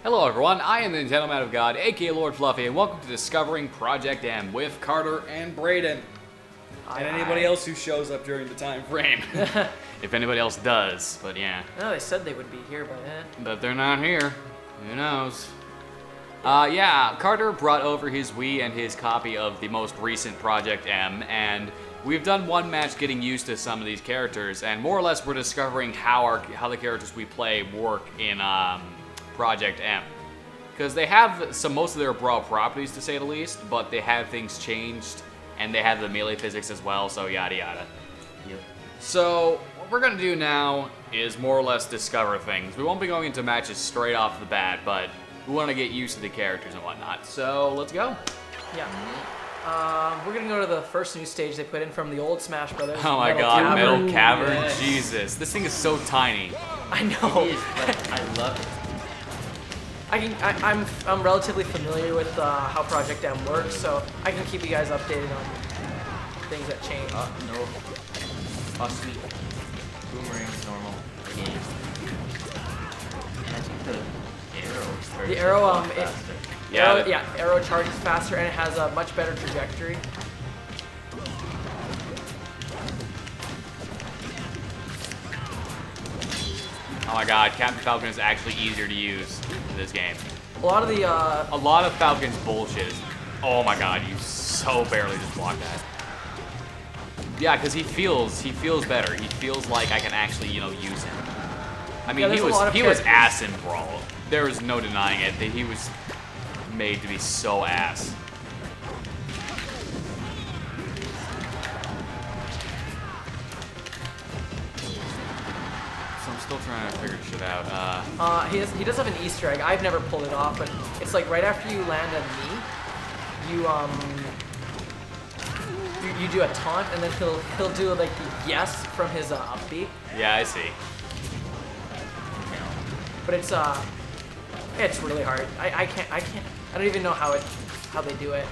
Hello everyone, I am the Nintendo Man of God, aka Lord Fluffy, and welcome to Discovering Project M with Carter and Brayden. And anybody else who shows up during the time frame. If anybody else does, but yeah. No, they said they would be here, but But they're not here. Who knows? Yeah, Carter brought over his Wii and his copy of the most recent Project M, and we've done one match getting used to some of these characters, and more or less we're discovering how the characters we play work in Project M. Because they have most of their raw properties, to say the least, but they have things changed, and they have the melee physics as well, so yada yada. Yep. So, what we're going to do now is more or less discover things. We won't be going into matches straight off the bat, but we want to get used to the characters and whatnot. So, let's go. yeah. We're gonna go to the first new stage they put in from the old Smash Brothers. Oh my Metal god, Cavern. Metal Cavern? Yes. Jesus, this thing is so tiny. I know. It is, but I love it. I'm relatively familiar with how Project M works, so I can keep you guys updated on things that change. No. Oh, sweet. Boomerang's normal. Game. And I think the arrow. The arrow, Yeah. Arrow charges faster and it has a much better trajectory. Oh my god, Captain Falcon is actually easier to use in this game. A lot of the A lot of Falcon's bullshit is... Oh my god, you so barely just blocked that. Yeah, because he feels better. He feels like I can actually, use him. I mean, Yeah, he there's a lot of was characters. ass in Brawl. There is no denying it. That he was made to be so ass. So I'm still trying to figure shit out. he does have an Easter egg. I've never pulled it off, but it's like right after you land a knee, you do a taunt, and then he'll do like the yes from his upbeat. Yeah, I see. But it's really hard. I don't even know how they do it.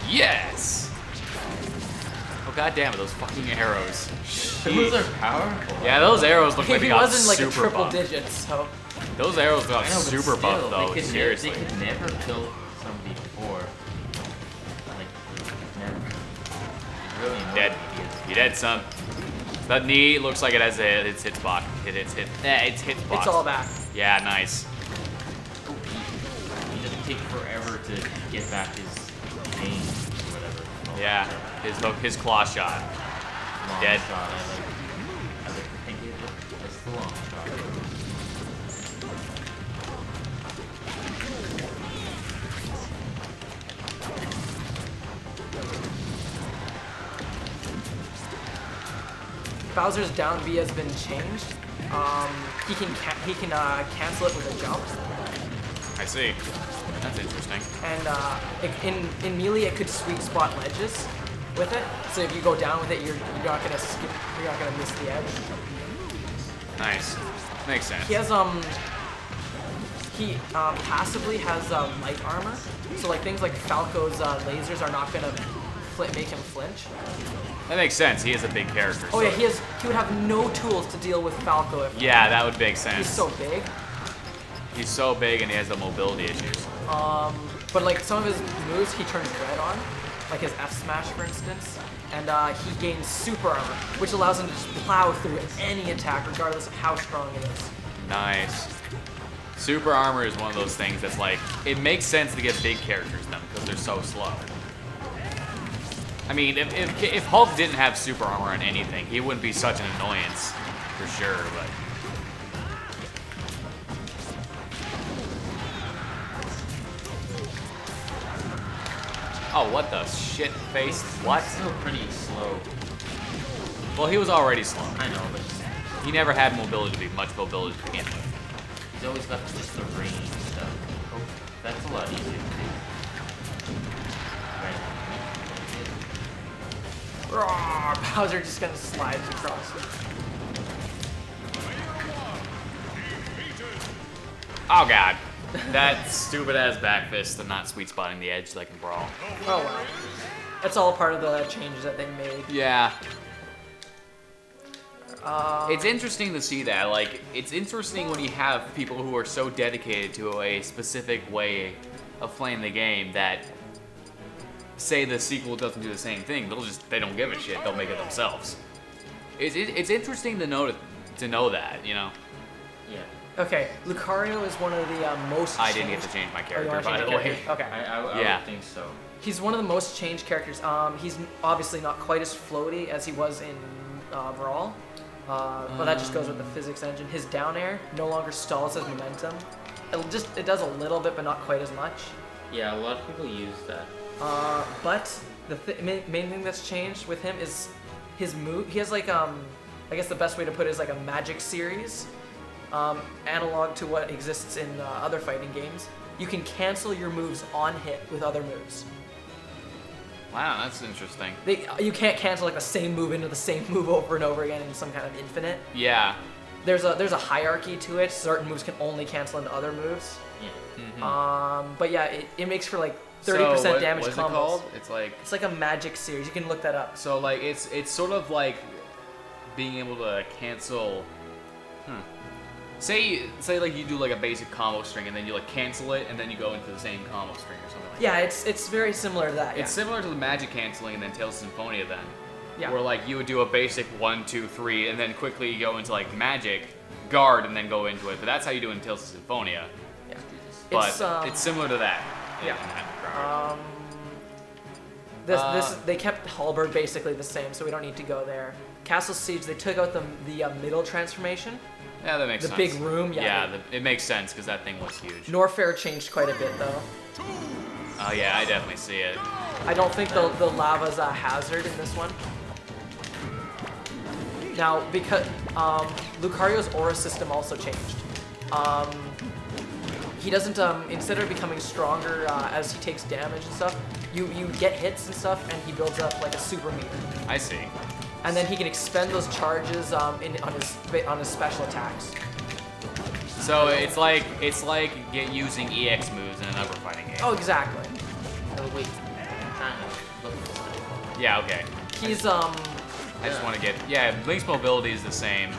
Yes! Oh god damn it, those fucking arrows. Those are Sheesh. powerful. Yeah, those arrows look like they He got wasn't like a super triple buffed. digit, so Those arrows got I know, but super still, buffed though, they could seriously. They could never kill somebody before. Like, never. Really annoying Dead. idiots. You dead, son. That knee looks like it has its hitbox. It's hitbox. it's all back. Yeah, nice. He doesn't take forever to get back his pain or whatever. Yeah, his claw shot. Long Dead. shot. I like to think it's the long shot. Bowser's down B has been changed. He can cancel it with a jump, I see. That's interesting. and in melee it could sweet spot ledges with it. So if you go down with it, you're not gonna skip. You're not gonna miss the edge. Nice. Makes sense. He has passively has light armor. So like things like Falco's lasers are not gonna make him flinch. That makes sense. He is a big character. Oh so- yeah, he would have no tools to deal with Falco if Yeah, that would make sense. he's so big. He's so big and he has the mobility issues. But like some of his moves, he turns red on, like his F smash, for instance, and he gains super armor, which allows him to just plow through any attack, regardless of how strong it is. Nice. Super armor is one of those things that's like, it makes sense to get big characters them because they're so slow. I mean, if Hulk didn't have super armor on anything, he wouldn't be such an annoyance, for sure, but... Oh, what the shit face? What? It's still pretty slow. Well, he was already slow. I know, but He never had mobility to be much mobility to begin with. he's always got just the range stuff. Oh, that's a lot easier to do. Right. Rawr, Bowser just kind of slides across it. Oh god. That stupid ass back fist and not sweet spotting the edge like in Brawl. Oh well. That's all part of the changes that they made. Yeah. It's interesting to see that. Like, it's interesting when you have people who are so dedicated to a specific way of playing the game that say the sequel doesn't do the same thing. They don't give a shit. They'll make it themselves. It's interesting to know that, you know. Yeah. Okay, Lucario is one of the most. I didn't get to change my character, by the way. Okay. I Yeah. would think so. He's one of the most changed characters. He's obviously not quite as floaty as he was in Brawl, but that just goes with the physics engine. His down air no longer stalls his momentum. It does a little bit, but not quite as much. Yeah, a lot of people use that. But the main thing that's changed with him is his move. He has like I guess the best way to put it is like a magic series, analog to what exists in other fighting games. You can cancel your moves on hit with other moves. Wow, that's interesting. You can't cancel like the same move into the same move over and over again in some kind of infinite. Yeah. There's a hierarchy to it. Certain moves can only cancel into other moves. Yeah. But yeah, it makes for like 30% damage what's combos. It called? It's like a magic series. You can look that up. so like it's sort of like being able to cancel. Say like you do like a basic combo string and then you like cancel it and then you go into the same combo string or something like Yeah, it's very similar to that. that. It's similar to the magic canceling and then Tales of Symphonia then. Yeah. Where like you would do a basic 1, 2, 3 and then quickly go into like magic, guard and then go into it. But that's how you do it in Tales of Symphonia. Yeah. But it's similar to that. Yeah. In that regard. They kept Halberd basically the same, so we don't need to go there. Castle Siege, they took out the middle transformation. Yeah, that makes sense. The big room, yeah. Yeah, it makes sense because that thing was huge. Norfair changed quite a bit though. Oh yeah, I definitely see it. I don't think the lava's a hazard in this one. Now, because Lucario's aura system also changed. He doesn't, instead of becoming stronger as he takes damage and stuff, you get hits and stuff, and he builds up like a super meter. I see. And then he can expend those charges on his special attacks. So it's like using EX moves in another fighting game. Oh, exactly. Oh wait. Kind of. Look. Yeah, okay. He's I just want to get Link's mobility is the same.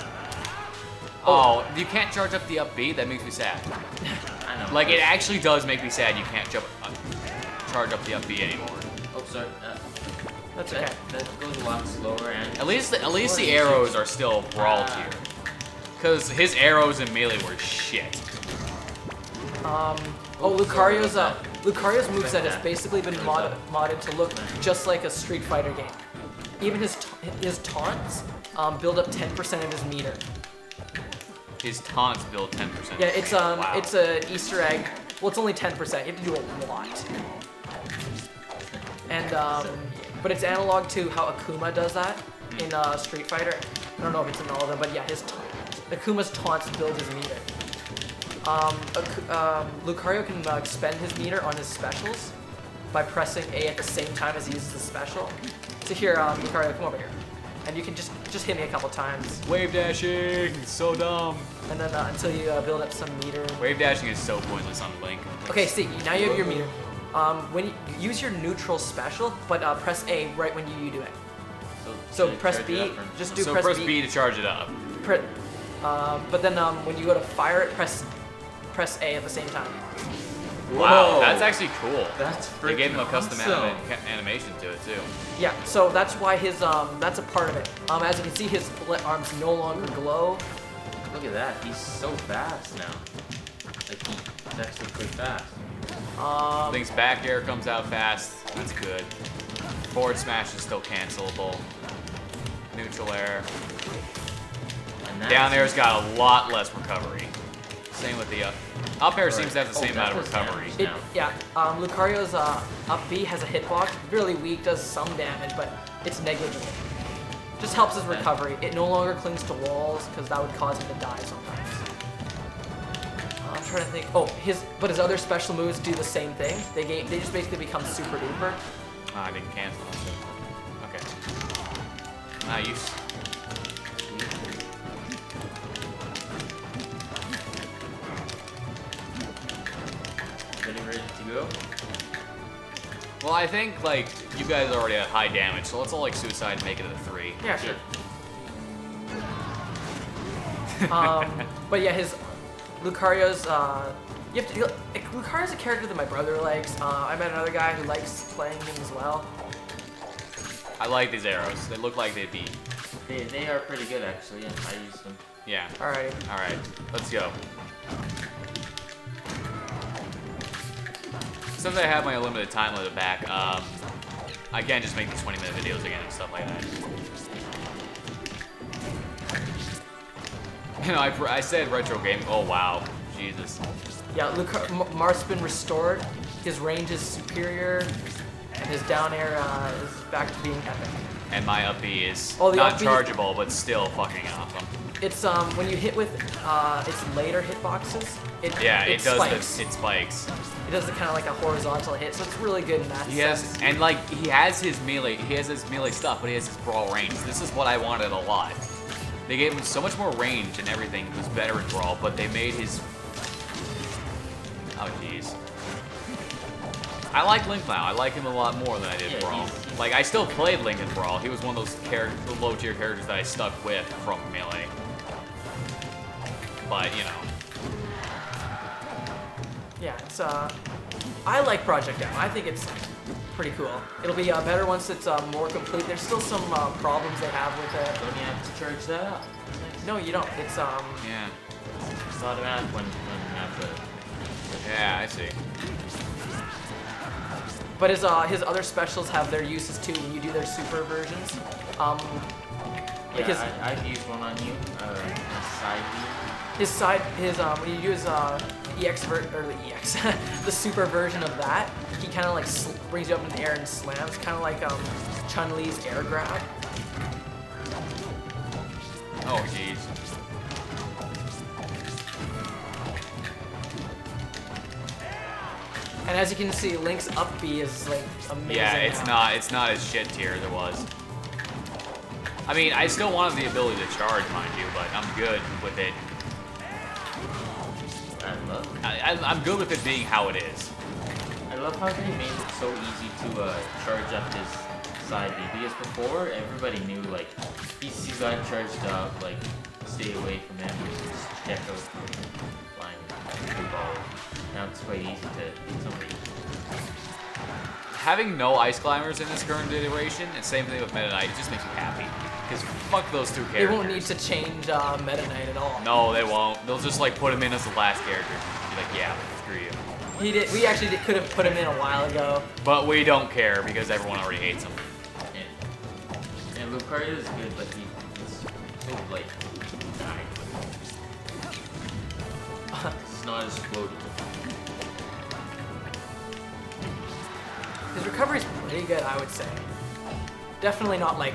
Oh, you can't charge up the up B? That makes me sad. I know. Like it actually does make me sad you can't charge up the up B anymore. Oh, sorry. That's okay. That goes a lot slower and. At least the arrows are still Brawl tier. Cause his arrows in Melee were shit. Lucario's moveset has basically been modded to look just like a Street Fighter game. Even his taunts build up 10% of his meter. His taunts build 10%. Yeah, it's Wow. it's an Easter egg. Well, it's only 10%. You have to do a lot. And but it's analog to how Akuma does that in Street Fighter. I don't know if it's in all of them, but yeah, Akuma's taunts build his meter. Lucario can expend his meter on his specials by pressing A at the same time as he uses the special. So here, Lucario, come over here. And you can just hit me a couple times. Wave dashing, so dumb. And then until you build up some meter. Wave dashing is so pointless on Link. Okay, see, now you have your meter. When you use your neutral special, but press A right when you do it. So press B, just do press B to charge it up. But then when you go to fire it, press A at the same time. Wow, Whoa. that's actually cool. That's They gave him a freaking custom awesome. animation to it too. Yeah, so that's why his that's a part of it. As you can see, his arms no longer glow. Look at that. He's so fast now. Like he's actually pretty fast. Link's back air comes out fast. That's good. Forward smash is still cancelable. Neutral air. And that's Down air's got a lot less recovery. Same with the up. Up air seems to have the same amount of recovery. Lucario's up B has a hitbox. Really weak, does some damage, but it's negligible. Just helps his recovery. It no longer clings to walls because that would cause him to die sometimes. I'm trying to think. But his other special moves do the same thing. They just basically become super duper. I didn't cancel it. Okay. Nice. ready to go. Well, I think, like, you guys already had high damage, so let's all, like, suicide and make it a 3. Yeah, sure. But yeah, his Lucario's. Lucario's a character that my brother likes. I met another guy who likes playing him as well. I like these arrows. They look like they'd be. They are pretty good actually. Yeah, I use them. Yeah. Alright. All right. Let's go. Since I have my unlimited time limit back, I can't just make these 20-minute videos again and stuff like that. You know, I said retro game. Oh wow, Jesus. Yeah, Marth's been restored. His range is superior, and his down air is back to being epic. And my up B is Oh, the not up B chargeable, but still fucking awesome. It's when you hit with its later hitboxes, it spikes. It It spikes. does the kind of like a horizontal hit, so it's really good in that sense. And like he has his melee stuff, but he has his brawl range. This is what I wanted a lot. They gave him so much more range and everything. It was better in brawl, but they made his. Oh jeez. I like Link now. I like him a lot more than I did Brawl. Like I still played Link in Brawl. He was one of those low tier characters that I stuck with from Melee. But you know. Yeah, it's I like Project M. I think it's pretty cool. It'll be better once it's more complete. There's still some problems they have with it. Don't you have to charge that up? No, you don't. It's Yeah. It's automatic when you have the. Yeah, I see. But his other specials have their uses too when you do their super versions. Because I've used one on you. A side view. when you do his the super version of that, he kind of like brings you up in the air and slams, kind of like Chun-Li's air grab. Oh jeez. And as you can see, Link's up B is like amazing. Yeah, it's now. it's not as shit tier as it was. I mean, I still wanted the ability to charge, mind you, but I'm good with it. I'm good with it being how it is. I love how they made it so easy to charge up his side B, because before everybody knew like he's got charged up, like stay away from him, just check out flying through ball. Now it's quite easy to hit somebody. Having no ice climbers in this current iteration, and same thing with Meta Knight, it just makes me happy. Because fuck those two characters. They won't need to change Meta Knight at all. No, they won't. They'll just like put him in as the last character. Be like, yeah, screw you. We actually could have put him in a while ago. But we don't care because everyone already hates him. And Lucario is good, but he's so like died. It's not as floaty. His recovery's pretty good, I would say. Definitely not like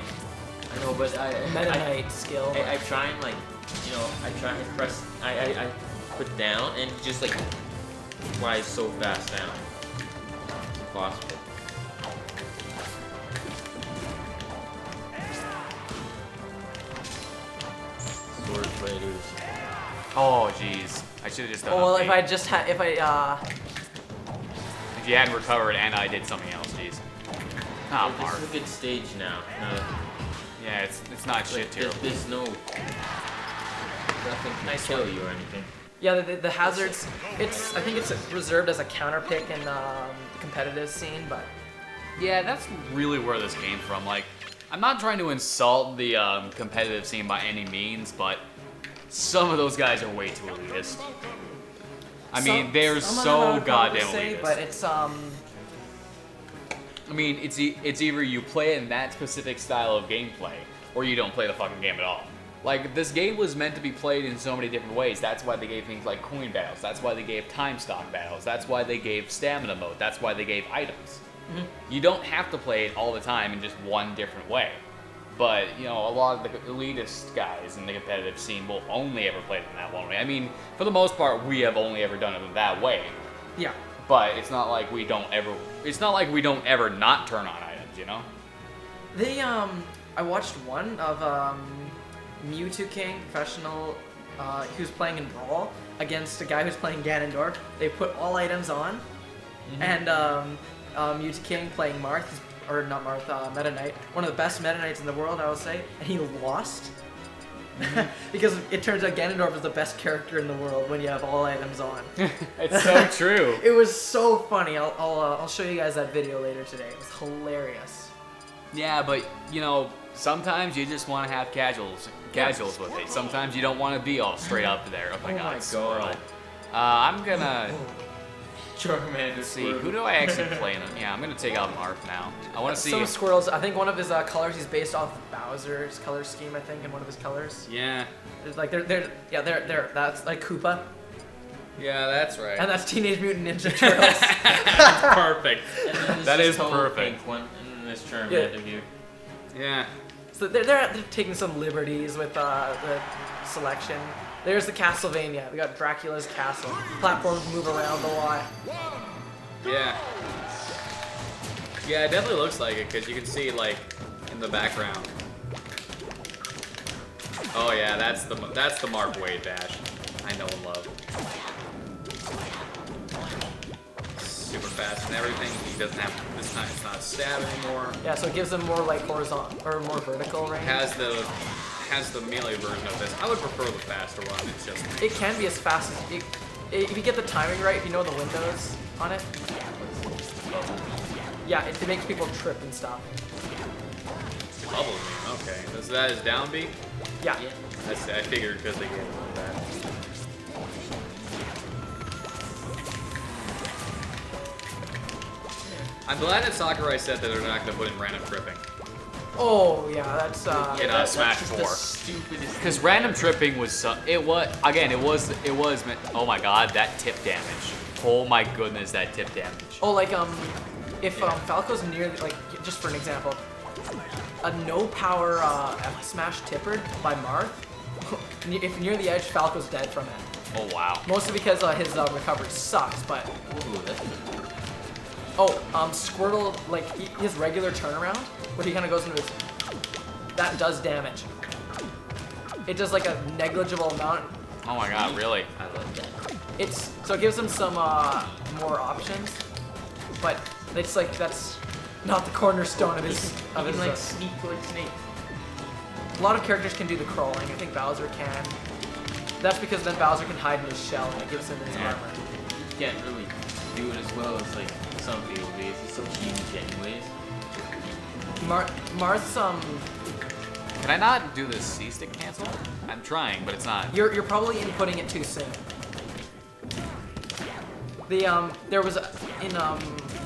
I know, but Meta Knight skill. I try and like, you know, I try and press, I put down and just like flies so fast down. It's impossible. Sword Raiders. Oh, jeez. I should have just done well, update. If you hadn't recovered and I did something else, jeez. Ah, This Mark. is a good stage now. Yeah, it's not shit tier. There's no nothing can kill you or anything. Yeah, the hazards. I think it's reserved as a counter pick in the competitive scene, but Yeah, that's really where this came from. Like, I'm not trying to insult the competitive scene by any means, but some of those guys are way too elitist. I mean, they're so goddamn elitist. But it's I mean, it's either you play in that specific style of gameplay, or you don't play the fucking game at all. Like, this game was meant to be played in so many different ways. That's why they gave things like coin battles. That's why they gave time stock battles. That's why they gave stamina mode. That's why they gave items. Mm-hmm. You don't have to play it all the time in just one different way. But, you know, a lot of the elitist guys in the competitive scene will only ever play it in that one way. I mean, for the most part, we have only ever done it in that way. yeah. But it's not like we don't ever not turn on items, you know? They I watched one of Mewtwo King professional who's playing in Brawl against a guy who's playing Ganondorf. They put all items on, and Mewtwo King playing Marth, Meta Knight, one of the best Meta Knights in the world, I would say, and he lost. because it turns out Ganondorf is the best character in the world when you have all items on. It's so true. It was so funny. I'll show you guys that video later today. It was hilarious. Yeah, but you know, sometimes you just want to have casuals with it. Sometimes you don't want to be all straight up there. Oh my god, Squirtle. I'm gonna Charmander. see, who do I actually play in it? Yeah, I'm gonna take out Marth now. I want to see. Some Squirtles. I think one of his colors he's based off of Bowser's color scheme. I think in one of his colors. Yeah. There's like they're that's like Koopa, Yeah, that's right. and that's Teenage Mutant Ninja Turtles. Perfect. And then there's That this is whole perfect. pink one, and then this Charmander here. Yeah. So they're taking some liberties with the selection. There's the Castlevania. We got Dracula's castle. Platforms move around a lot. Yeah. Yeah, it definitely looks like it because you can see like in the background. Oh yeah, that's the Mark Wade dash. I know and love. Super fast and everything. He doesn't have this time. It's not stab anymore. Yeah, so it gives them more like horizontal or more vertical range. Has the melee version of this. I would prefer the faster one. It's just me. It can be as fast as if you get the timing right. If you know the windows on it. Yeah, it makes people trip and stuff. Bubble Beam. Okay. So that is down B. Yeah. I figured because they gave it like that. I'm glad that Sakurai said that they're not going to put in random tripping. Oh yeah, that's In Smash 4. Stupidest. Because random tripping was it was oh my god, that tip damage. Oh my goodness, that tip damage. Oh, like if Falco's near like just for an example, a no power F smash tippered by Marth. If near the edge, Falco's dead from it. Oh wow. Mostly because his recovery sucks, but Ooh, that's good. Squirtle, like his regular turnaround, where he kind of goes into his, that does damage. It does like a negligible amount. Oh my god, really? I love that. So it gives him some more options, but it's like that's not the cornerstone of his. I can like sneak like Snake. A lot of characters can do the crawling. I think Bowser can. That's because then Bowser can hide in his shell and it gives him his armor. You can't really do it as well as like some people because he's so huge anyways. Marth's Can I not do this C-stick cancel? I'm trying, but it's not. You're probably inputting it too soon. There was in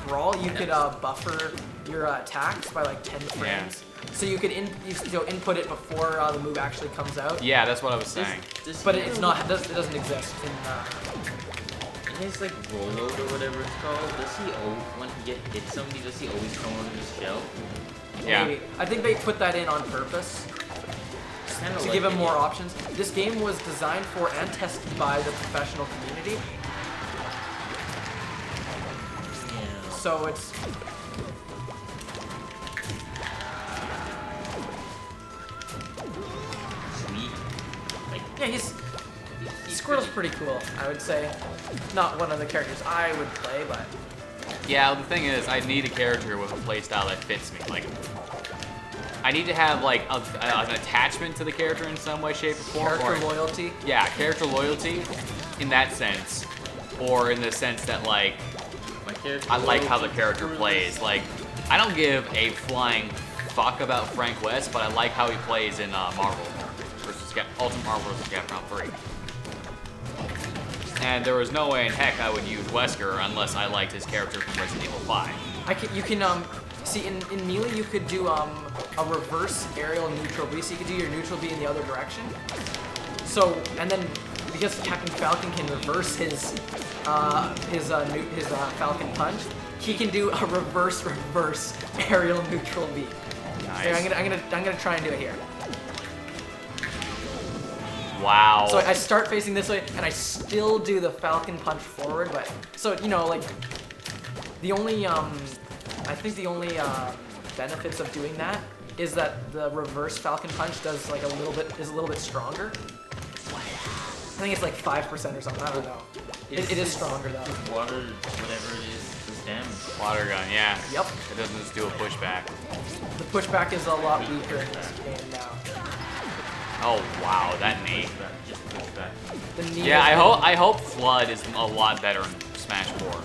Brawl you could buffer your attacks by like 10 frames. So you could input it before the move actually comes out. Yeah, that's what I was saying. But it's not. It doesn't exist in. In his like rollout or whatever it's called, does he when he hits somebody, does he always come out of his shell? Yeah. Maybe. I think they put that in on purpose Kinda to like give him it, more yeah. options. This game was designed for and tested by the professional community, Yeah. so it's. Sweet. Like Yeah, he's Squirtle's pretty cool, I would say. Not one of the characters I would play, but Yeah, the thing is, I need a character with a playstyle that fits me. Like, I need to have like an attachment to the character in some way, shape, or form. character loyalty. Yeah, character loyalty, in that sense, or in the sense that like my character. I like how the character plays. Like, I don't give a flying fuck about Frank West, but I like how he plays in Marvel versus Ultimate Marvel vs. Capcom 3. And there was no way in heck I would use Wesker unless I liked his character from Resident Evil 5. You can see in Melee you could do a reverse aerial neutral B, so you could do your neutral B in the other direction. So and then because Captain Falcon can reverse his Falcon Punch, he can do a reverse aerial neutral B. Nice. Here, I'm gonna try and do it here. Wow. So I start facing this way, and I still do the Falcon Punch forward, but so you know, like the only I think the only benefits of doing that is that the reverse Falcon Punch does like a little bit stronger. I think it's like 5% or something. I don't know. It is stronger though. Just water, whatever it is, does damage. Water gun, yeah. Yep. It doesn't just do a pushback. The pushback is a lot weaker in this game now. Oh wow, that knee. Just push back. The knee Yeah, has I hope Flood is a lot better in Smash 4.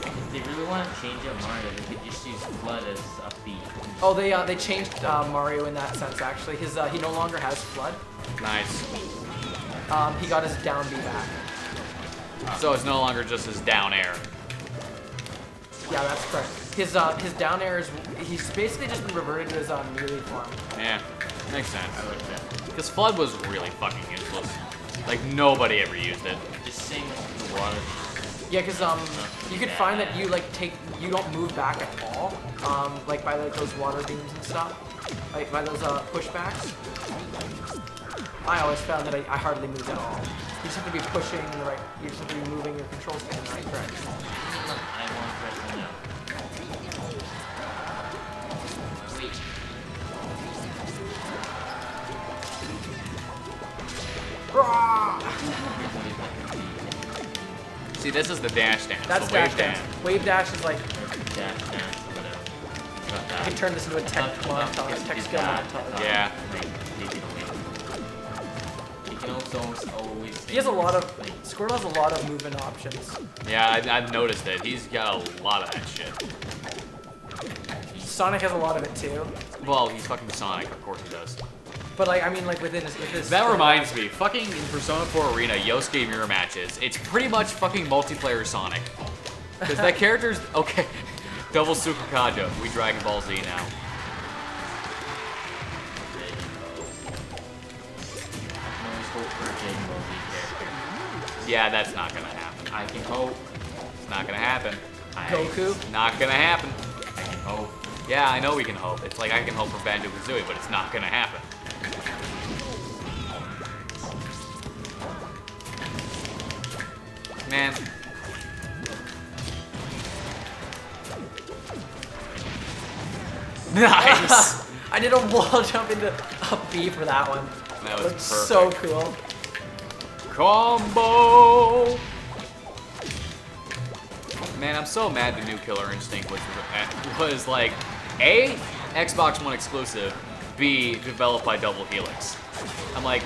If they really want to change up Mario, they could just use Flood as a beat. Oh, they changed Mario in that sense actually. His he no longer has Flood. Nice. He got his down B back. So it's no longer just his down air. Yeah, that's correct. His down air is he's basically just been reverted to his melee form. Yeah, makes sense. I like that. Because Flood was really fucking useless. Like, nobody ever used it. Just sing the water. Yeah, because you could find that you you don't move back at all. Like by like those water beams and stuff. Like by those pushbacks. I always found that I hardly moved at all. You just have to be pushing in the right. You just have to be moving your control stick in the right direction. I want to press it now. Wait. See, this is the dash dance. That's the wave dash dance. Wave dash is like Dash dance or whatever. Got you that. can turn this into a tech montage, tech skill montage. Yeah. He can also always. He has a lot of Squirtle has a lot of movement options. Yeah, I've noticed it. He's got a lot of that shit. Sonic has a lot of it too. Well, he's fucking Sonic, of course he does. But like I mean like within his That reminds me, fucking in Persona 4 Arena, Yosuke mirror matches. It's pretty much fucking multiplayer Sonic. Because that character's okay. Double Super Kaja. We Dragon Ball Z now. Yeah, that's not gonna happen. I can hope. It's not gonna happen. Goku. Not gonna happen. I can hope. Yeah, I know we can hope. It's like I can hope for Banjo-Kazooie, but it's not gonna happen. Man. Nice! I did a wall jump into a B for that one. That was Looked so cool. Combo! Man, I'm so mad the new Killer Instinct was like, A, Xbox One exclusive, B, developed by Double Helix. I'm like,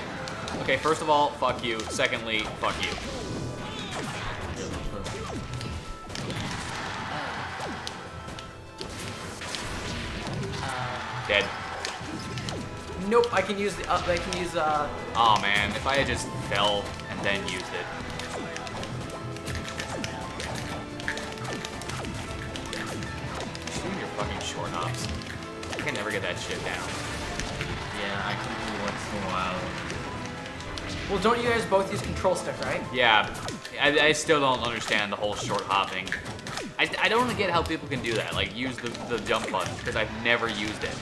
okay, first of all, fuck you. Secondly, fuck you. Dead. Nope, I can use the I can use Oh man, if I had just fell and then used it. Shoot your fucking short hops. I can never get that shit down. Yeah, I can do once in a while. well don't you guys both use control stick, right? Yeah, I still don't understand the whole short hopping. I don't get how people can do that, like use the jump button, because I've never used it.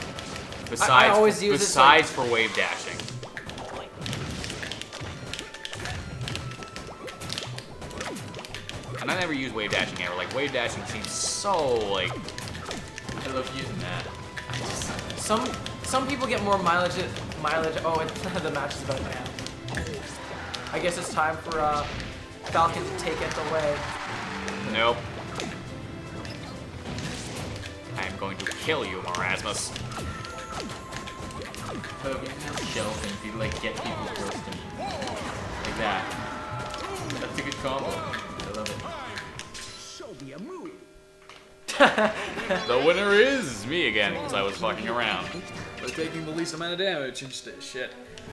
Besides, I always use it, besides for wave dashing. And I never use wave dashing ever. Like wave dashing seems so like I love using that. Some people get more mileage. Oh, the match is about to end. I guess it's time for Falcon to take it away. nope. I am going to kill you, Marasmus. Shelf and if you like get people close to me. Like that. That's a good combo. I love it. Show me a move. The winner is me again, because I was fucking around. But taking the least amount of damage and shit.